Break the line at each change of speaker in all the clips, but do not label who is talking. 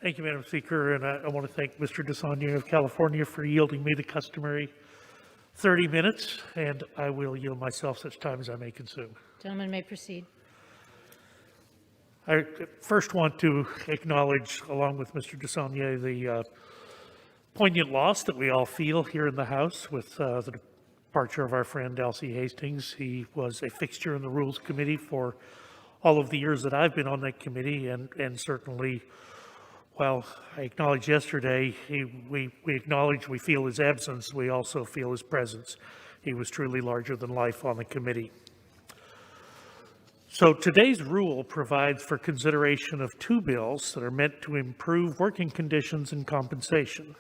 Thank you, Madam Speaker, and I want to thank Mr. DeSagne of California for yielding me the customary 30 minutes, and I will yield myself such time as I may consume.
Gentleman may proceed.
I first want to acknowledge, along with Mr. DeSagne, the poignant loss that we all feel here in the House with the departure of our friend Alcee Hastings. He was a fixture in the Rules Committee for all of the years that I've been on that committee, and certainly, while I acknowledged yesterday, we feel his absence, we also feel his presence. He was truly larger than life on the committee. So today's rule provides for consideration of two bills that are meant to improve working conditions and compensation.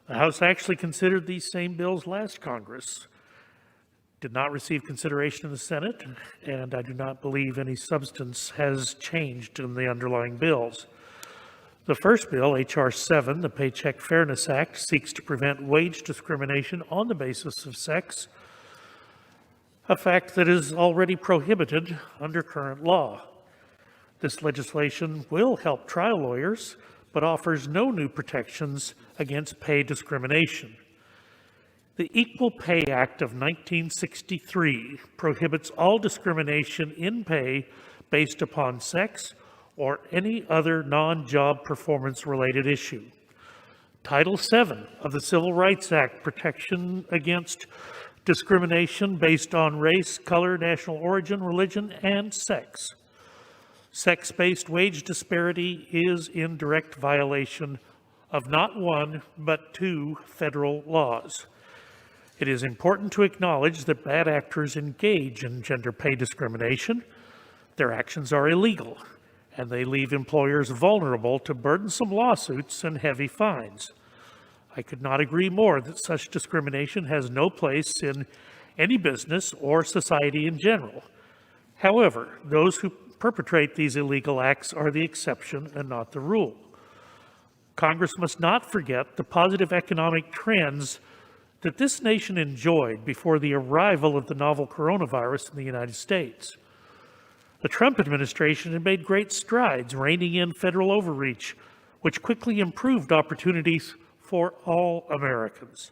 The House actually considered these same bills last Congress, did not receive consideration in the Senate, and I do not believe any substance has changed in the underlying bills. The first bill, H.R. 7, the Paycheck Fairness Act, seeks to prevent wage discrimination on the basis of sex, a fact that is already prohibited under current law. This legislation will help trial lawyers, but offers no new protections against pay discrimination. The Equal Pay Act of 1963 prohibits all discrimination in pay based upon sex or any other non-job performance-related issue. Title VII of the Civil Rights Act, protection against discrimination based on race, color, national origin, religion, and sex. Sex-based wage disparity is in direct violation of not one, but two federal laws. It is important to acknowledge that bad actors engage in gender pay discrimination. Their actions are illegal, and they leave employers vulnerable to burdensome lawsuits and heavy fines. I could not agree more that such discrimination has no place in any business or society in general. However, those who perpetrate these illegal acts are the exception and not the rule. Congress must not forget the positive economic trends that this nation enjoyed before the arrival of the novel coronavirus in the United States. The Trump administration had made great strides reining in federal overreach, which quickly improved opportunities for all Americans.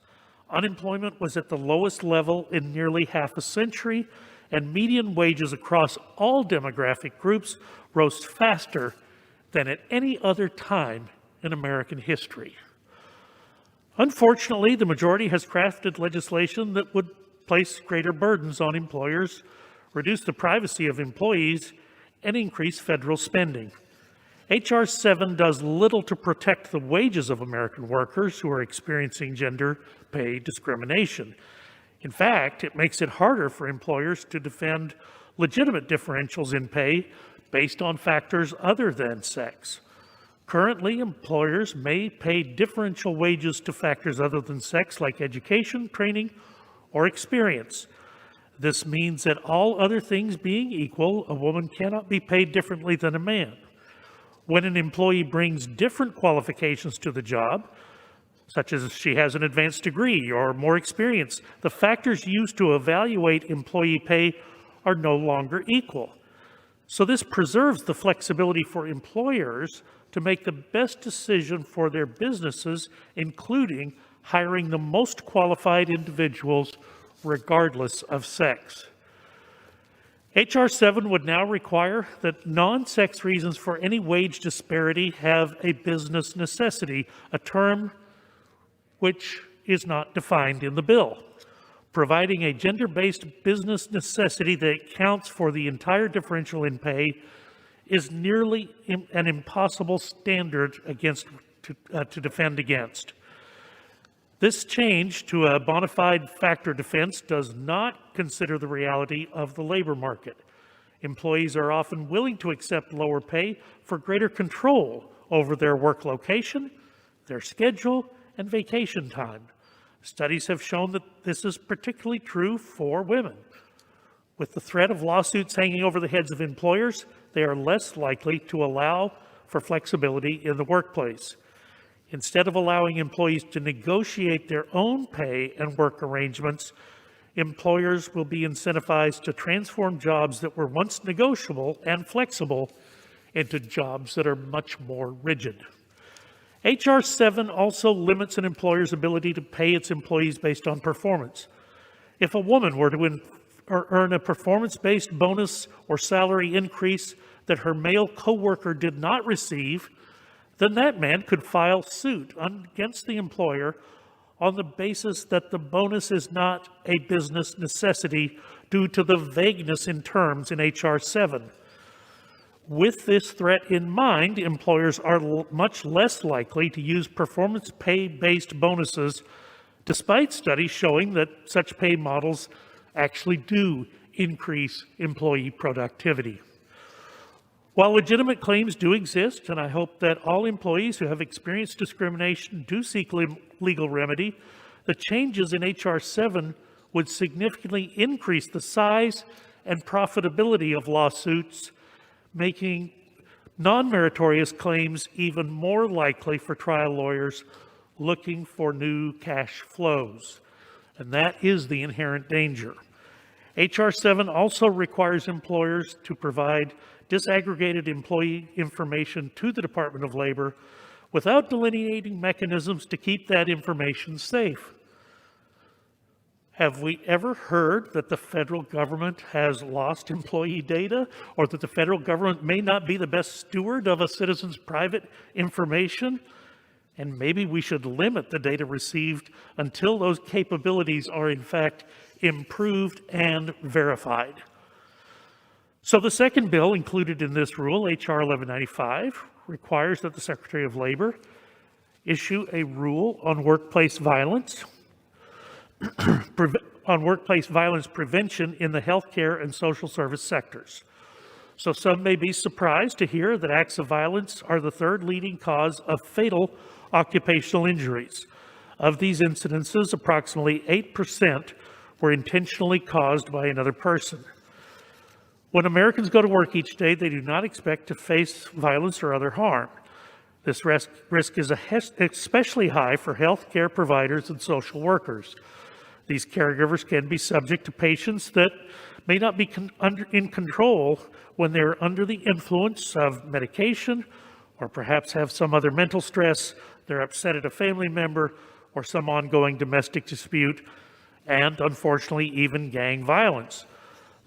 Unemployment was at the lowest level in nearly half a century, and median wages across all demographic groups rose faster than at any other time in American history. Unfortunately, the majority has crafted legislation that would place greater burdens on employers, reduce the privacy of employees, and increase federal spending. H.R. 7 does little to protect the wages of American workers who are experiencing gender pay discrimination. In fact, it makes it harder for employers to defend legitimate differentials in pay based on factors other than sex. Currently, employers may pay differential wages to factors other than sex, like education, training, or experience. This means that all other things being equal, a woman cannot be paid differently than a man. When an employee brings different qualifications to the job, such as she has an advanced degree or more experience, the factors used to evaluate employee pay are no longer equal. So this preserves the flexibility for employers to make the best decision for their businesses, including hiring the most qualified individuals regardless of sex. H.R. 7 would now require that non-sex reasons for any wage disparity have a business necessity, a term which is not defined in the bill. Providing a gender-based business necessity that accounts for the entire differential in pay is nearly an impossible standard to defend against. This change to a bona fide factor defense does not consider the reality of the labor market. Employees are often willing to accept lower pay for greater control over their work location, their schedule, and vacation time. Studies have shown that this is particularly true for women. With the threat of lawsuits hanging over the heads of employers, they are less likely to allow for flexibility in the workplace. Instead of allowing employees to negotiate their own pay and work arrangements, employers will be incentivized to transform jobs that were once negotiable and flexible into jobs that are much more rigid. H.R. 7 also limits an employer's ability to pay its employees based on performance. If a woman were to earn a performance-based bonus or salary increase that her male coworker did not receive, then that man could file suit against the employer on the basis that the bonus is not a business necessity due to the vagueness in terms in H.R. 7. With this threat in mind, employers are much less likely to use performance pay-based bonuses, despite studies showing that such pay models actually do increase employee productivity. While legitimate claims do exist, and I hope that all employees who have experienced discrimination do seek legal remedy, the changes in H.R. 7 would significantly increase the size and profitability of lawsuits, making non-meritorious claims even more likely for trial lawyers looking for new cash flows. And that is the inherent danger. H.R. 7 also requires employers to provide disaggregated employee information to the Department of Labor without delineating mechanisms to keep that information safe. Have we ever heard that the federal government has lost employee data, or that the federal government may not be the best steward of a citizen's private information? And maybe we should limit the data received until those capabilities are in fact improved and verified. So the second bill included in this rule, H.R. 1195, requires that the Secretary of Labor issue a rule on workplace violence, prevention in the healthcare and social service sectors. So some may be surprised to hear that acts of violence are the third leading cause of fatal occupational injuries. Of these incidences, approximately 8% were intentionally caused by another person. When Americans go to work each day, they do not expect to face violence or other harm. This risk is especially high for healthcare providers and social workers. These caregivers can be subject to patients that may not be in control when they're under the influence of medication, or perhaps have some other mental stress, they're upset at a family member, or some ongoing domestic dispute, and unfortunately even gang violence.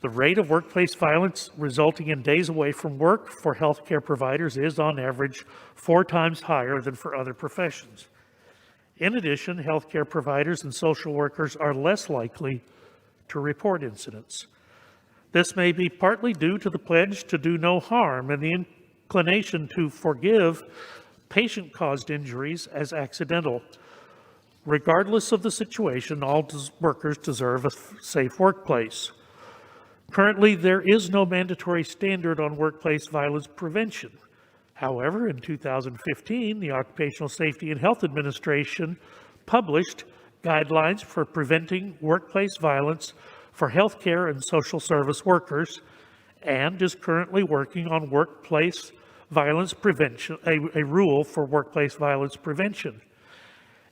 The rate of workplace violence resulting in days away from work for healthcare providers is on average 4 times higher than for other professions. In addition, healthcare providers and social workers are less likely to report incidents. This may be partly due to the pledge to do no harm and the inclination to forgive patient-caused injuries as accidental. Regardless of the situation, all workers deserve a safe workplace. Currently, there is no mandatory standard on workplace violence prevention. However, in 2015, the Occupational Safety and Health Administration published guidelines for preventing workplace violence for healthcare and social service workers, and is currently working on workplace violence prevention, a rule for workplace violence prevention.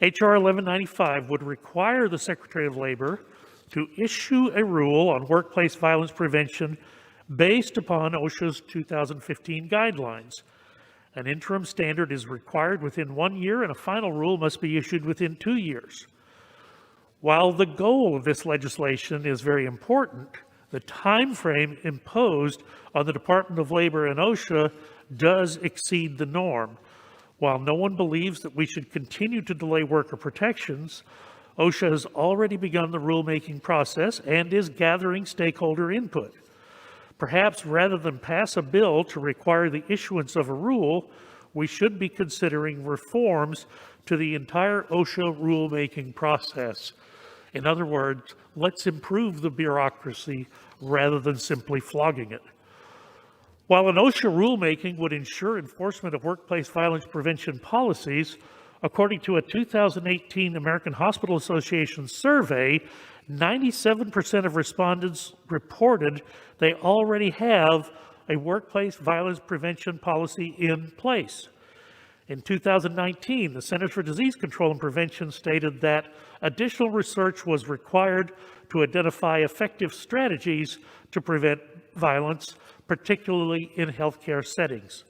H.R. 1195 would require the Secretary of Labor to issue a rule on workplace violence prevention based upon OSHA's 2015 guidelines. An interim standard is required within 1 year, and a final rule must be issued within 2 years. While the goal of this legislation is very important, the time frame imposed on the Department of Labor and OSHA does exceed the norm. While no one believes that we should continue to delay worker protections, OSHA has already begun the rulemaking process and is gathering stakeholder input. Perhaps rather than pass a bill to require the issuance of a rule, we should be considering reforms to the entire OSHA rulemaking process. In other words, let's improve the bureaucracy rather than simply flogging it. While an OSHA rulemaking would ensure enforcement of workplace violence prevention policies, according to a 2018 American Hospital Association survey, 97% of respondents reported they already have a workplace violence prevention policy in place. In 2019, the Centers for Disease Control and Prevention stated that additional research was required to identify effective strategies to prevent violence, particularly in healthcare settings.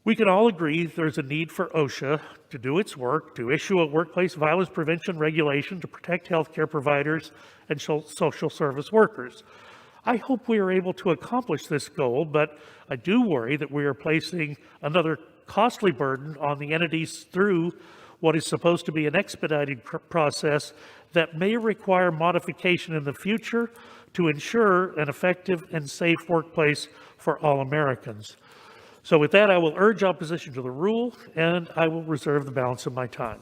We can all agree there's a need for OSHA to do its work, to issue a workplace violence prevention regulation to protect healthcare providers and social service workers. I hope we are able to accomplish this goal, but I do worry that we are placing another costly burden on the entities through what is supposed to be an expedited process that may require modification in the future to ensure an effective and safe workplace for all Americans. So with that, I will urge opposition to the rule, and I will reserve the balance of my time.